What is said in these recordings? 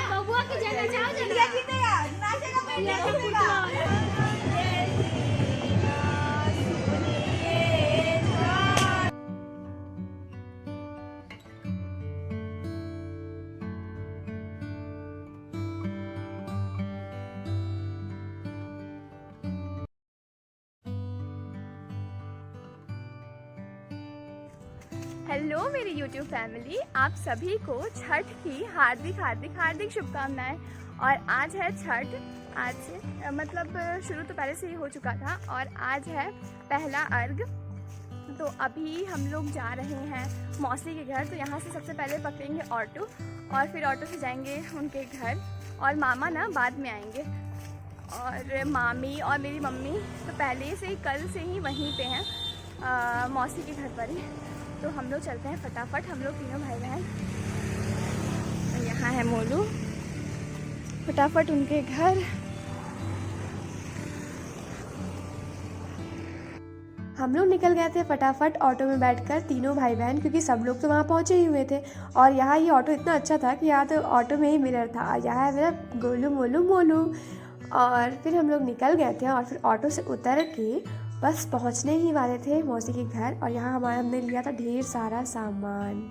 बबुआ की जगह जाओ जल्दी जीतेगा, नाचेगा पेंटिंग जीतेगा। हेलो मेरी YouTube फैमिली, आप सभी को छठ की हार्दिक हार्दिक हार्दिक शुभकामनाएं। और आज है छठ। आज मतलब शुरू तो पहले से ही हो चुका था और आज है पहला अर्घ। तो अभी हम लोग जा रहे हैं मौसी के घर। तो यहाँ से सबसे पहले पकड़ेंगे ऑटो और फिर ऑटो से जाएंगे उनके घर। और मामा ना बाद में आएंगे और मामी और मेरी मम्मी तो पहले से ही कल से ही वहीं पे हैं मौसी के घर पर ही। तो हम लोग चलते हैं फटाफट, हम लोग तीनों भाई बहन। यहाँ है मोलू, फटाफट उनके घर। हम लोग निकल गए थे फटाफट ऑटो में बैठकर तीनों भाई बहन, क्योंकि सब लोग तो वहाँ पहुँचे ही हुए थे। और यहाँ ये ऑटो इतना अच्छा था कि यहाँ तो ऑटो में ही मिरर था। यहाँ है मेरा गोलू मोलू मोलू। और फिर हम लोग निकल गए थे और फिर ऑटो से उतर के बस पहुंचने ही वाले थे मौसी के घर। और यहाँ हमने लिया था ढेर सारा सामान।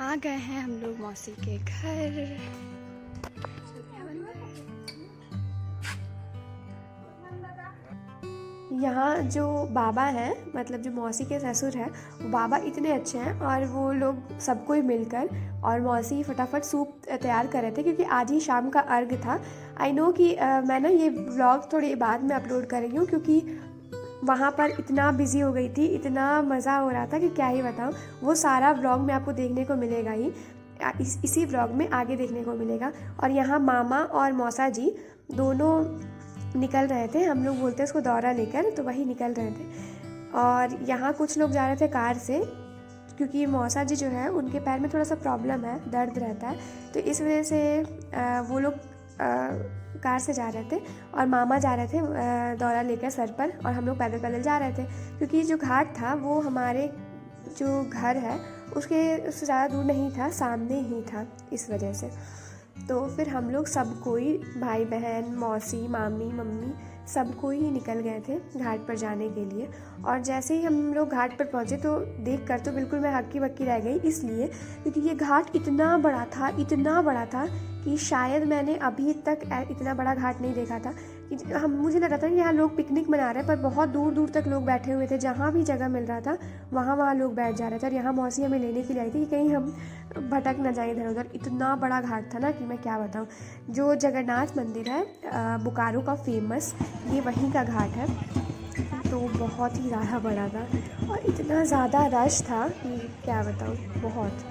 आ गए हैं हम लोग मौसी के घर। यहाँ जो बाबा हैं, मतलब जो मौसी के ससुर हैं, वो बाबा इतने अच्छे हैं। और वो लोग सबको ही मिलकर और मौसी फटाफट सूप तैयार कर रहे थे, क्योंकि आज ही शाम का अर्घ था। आई नो कि मैं ना ये व्लॉग थोड़ी बाद में अपलोड कर रही हूँ, क्योंकि वहाँ पर इतना बिजी हो गई थी, इतना मज़ा हो रहा था कि क्या ही बताऊँ। वो सारा व्लॉग में आपको देखने को मिलेगा ही, इसी व्लॉग में आगे देखने को मिलेगा। और यहाँ मामा और मौसा जी दोनों निकल रहे थे, हम लोग बोलते हैं उसको दौरा लेकर, तो वही निकल रहे थे। और यहाँ कुछ लोग जा रहे थे कार से, क्योंकि मौसा जी जो है उनके पैर में थोड़ा सा प्रॉब्लम है, दर्द रहता है, तो इस वजह से वो लोग कार से जा रहे थे। और मामा जा रहे थे दौरा लेकर सर पर, और हम लोग पैदल पैदल जा रहे थे, क्योंकि जो घाट था वो हमारे जो घर है उससे ज़्यादा दूर नहीं था, सामने ही था, इस वजह से। तो फिर हम लोग सब कोई भाई बहन, मौसी, मामी, मम्मी, सब कोई ही निकल गए थे घाट पर जाने के लिए। और जैसे ही हम लोग घाट पर पहुँचे तो देख कर तो बिल्कुल मैं हक्की बक्की रह गई, इसलिए क्योंकि ये घाट इतना बड़ा था कि शायद मैंने अभी तक इतना बड़ा घाट नहीं देखा था। कि मुझे लगा था कि यहाँ लोग पिकनिक मना रहे हैं, पर बहुत दूर दूर तक लोग बैठे हुए थे। जहाँ भी जगह मिल रहा था वहाँ लोग बैठ जा रहे थे। और यहाँ मौसी हमें लेने के लिए आई थी कि कहीं हम भटक न जाए इधर उधर। इतना बड़ा घाट था ना कि मैं क्या बताऊँ। जो जगन्नाथ मंदिर है बोकारो का फेमस, ये वहीं का घाट है। तो बहुत ही ज़्यादा बड़ा था और इतना ज़्यादा रश था कि क्या बताऊँ, बहुत।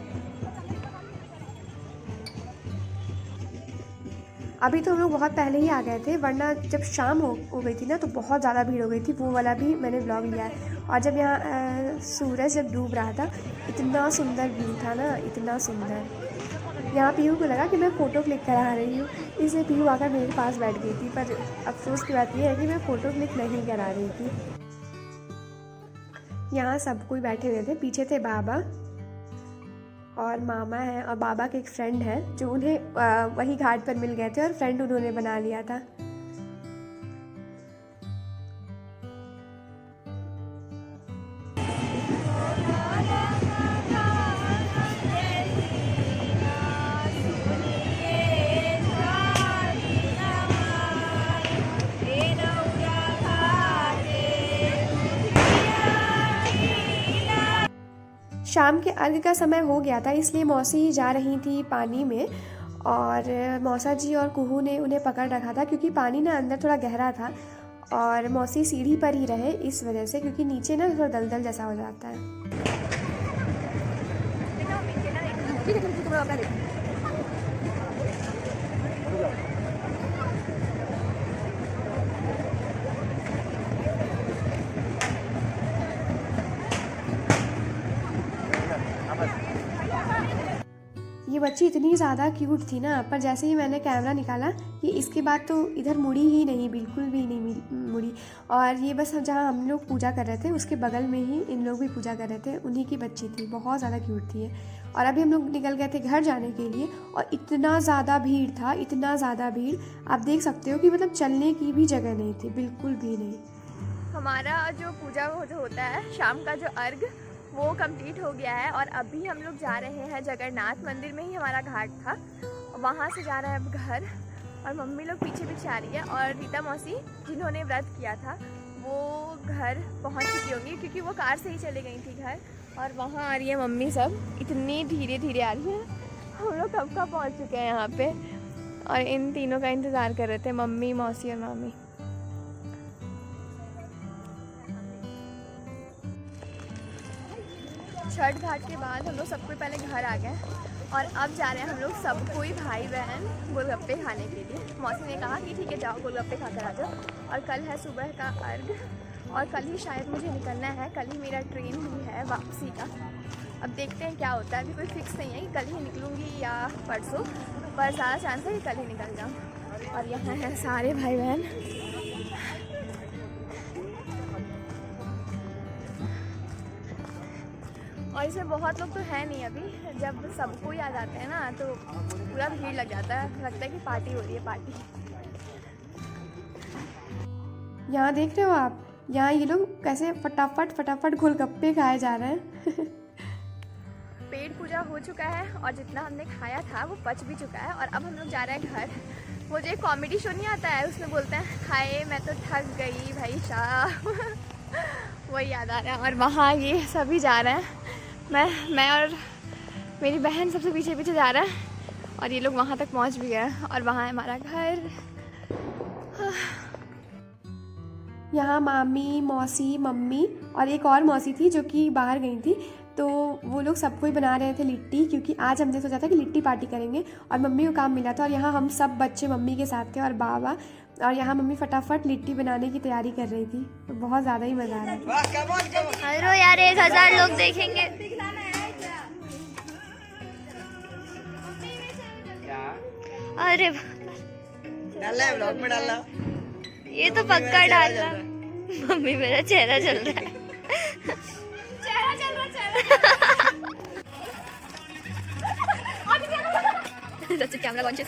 अभी तो हम लोग बहुत पहले ही आ गए थे, वरना जब शाम हो गई थी ना तो बहुत ज़्यादा भीड़ हो गई थी। वो वाला भी मैंने ब्लॉग लिया है। और जब यहाँ सूरज जब डूब रहा था, इतना सुंदर व्यू था ना, इतना सुंदर। यहाँ पीहू को लगा कि मैं फ़ोटो क्लिक करा रही हूँ, इसलिए पीहू आकर मेरे पास बैठ गई थी। पर अफसोस की बात यह है कि मैं फ़ोटो क्लिक नहीं करा रही थी। यहाँ सब कोई बैठे हुए थे, पीछे थे बाबा और मामा है, और बाबा के एक फ्रेंड है जो उन्हें वही घाट पर मिल गए थे और फ्रेंड उन्होंने बना लिया था। शाम के अर्घ का समय हो गया था, इसलिए मौसी जा रही थी पानी में। और मौसा जी और कुहू ने उन्हें पकड़ रखा था, क्योंकि पानी ना अंदर थोड़ा गहरा था। और मौसी सीढ़ी पर ही रहे इस वजह से, क्योंकि नीचे ना थोड़ा दलदल जैसा हो जाता है। ये बच्ची इतनी ज़्यादा क्यूट थी ना, पर जैसे ही मैंने कैमरा निकाला कि इसके बाद तो इधर मुड़ी ही नहीं, बिल्कुल भी नहीं मुड़ी। और ये बस जहाँ हम लोग पूजा कर रहे थे उसके बगल में ही इन लोग भी पूजा कर रहे थे, उन्हीं की बच्ची थी, बहुत ज़्यादा क्यूट थी। और अभी हम लोग निकल गए थे घर जाने के लिए और इतना ज़्यादा भीड़ था, इतना ज़्यादा भीड़, आप देख सकते हो कि मतलब चलने की भी जगह नहीं थी, बिल्कुल भी नहीं। हमारा जो पूजा होता है शाम का, जो अर्घ, वो कंप्लीट हो गया है और अभी हम लोग जा रहे हैं जगन्नाथ मंदिर में ही हमारा घाट था, वहाँ से जा रहे हैं अब घर। और मम्मी लोग पीछे पीछे आ रही है और रीता मौसी जिन्होंने व्रत किया था वो घर पहुँच चुकी होंगी क्योंकि वो कार से ही चले गई थी घर। और वहाँ आ रही है मम्मी, सब इतनी धीरे धीरे आ रही है। हम लोग कब का पहुँच चुके हैं यहाँ पे और इन तीनों का इंतज़ार कर रहे थे, मम्मी, मौसी और मामी। छठ घाट के बाद हम लोग सब कोई पहले घर आ गए और अब जा रहे हैं हम लोग सब कोई भाई बहन गोलगप्पे खाने के लिए। मौसी ने कहा कि ठीक है जाओ गोलगप्पे खाकर आ जाओ। और कल है सुबह का अर्घ और कल ही शायद मुझे निकलना है, कल ही मेरा ट्रेन भी है वापसी का। अब देखते हैं क्या होता है, अभी कोई फिक्स नहीं है कि कल ही निकलूँगी या परसों, पर ज़्यादा चांस है कि कल ही निकल जाऊँ। और यहाँ हैं सारे भाई बहन। और इसमें बहुत लोग तो है नहीं अभी, जब सब कोई आ जाते हैं ना तो पूरा भीड़ लग जाता है, लगता है कि पार्टी हो रही है, पार्टी। यहाँ देख रहे हो आप, यहाँ ये लोग कैसे फटाफट फटाफट गोलगप्पे खाए जा रहे हैं। पेट पूजा हो चुका है और जितना हमने खाया था वो पच भी चुका है और अब हम लोग जा रहे हैं घर। वो जो कॉमेडी शो नहीं आता है उसमें बोलते हैं खाए मैं तो थक गई भाई साहब, वही याद आ रहा है। और वहाँ ये सभी जा रहे हैं, मैं और मेरी बहन सबसे पीछे पीछे जा रहा है और ये लोग वहाँ तक पहुँच भी गए और वहाँ है हमारा घर। यहाँ मामी, मौसी, मम्मी और एक और मौसी थी जो कि बाहर गई थी, तो वो लोग सबको ही बना रहे थे लिट्टी, क्योंकि आज हमने सोचा था कि लिट्टी पार्टी करेंगे और मम्मी को काम मिला था। और यहाँ हम सब बच्चे मम्मी के साथ थे और बाबा, और यहाँ मम्मी फटाफट लिट्टी बनाने की तैयारी कर रही थी, तो बहुत ज़्यादा ही मज़ा आ रहा था। हेलो यार, 1000 लोग देखेंगे। अरे डाला है ब्लॉग में, डाला ये तो पक्का डाल रहा। मम्मी मेरा चेहरा चल रहा है। चेहरा चल रहा है। कैमरा लॉन्च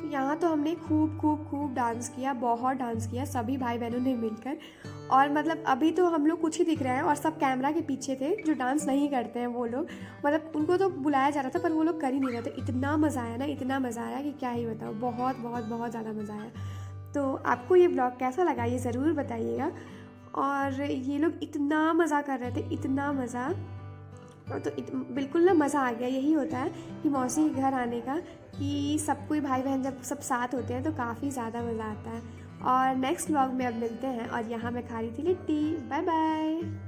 यहाँ तो हमने खूब डांस किया, बहुत डांस किया सभी भाई बहनों ने मिलकर। और मतलब अभी तो हम लोग कुछ ही दिख रहे हैं और सब कैमरा के पीछे थे जो डांस नहीं करते हैं वो लोग, मतलब उनको तो बुलाया जा रहा था पर वो लोग कर ही नहीं रहे थे। इतना मज़ा आया ना, इतना मज़ा आया कि क्या ही बताओ, बहुत ज़्यादा मज़ा आया। तो आपको ये ब्लॉग कैसा लगा ये ज़रूर बताइएगा। और ये लोग इतना मज़ा कर रहे थे, इतना मज़ा, तो बिल्कुल ना मज़ा आ गया। यही होता है कि मौसी के घर आने का, कि सब कोई भाई बहन जब सब साथ होते हैं तो काफ़ी ज़्यादा मज़ा आता है। और नेक्स्ट व्लॉग में अब मिलते हैं। और यहाँ मैं खा रही थी लिट्टी। Bye bye.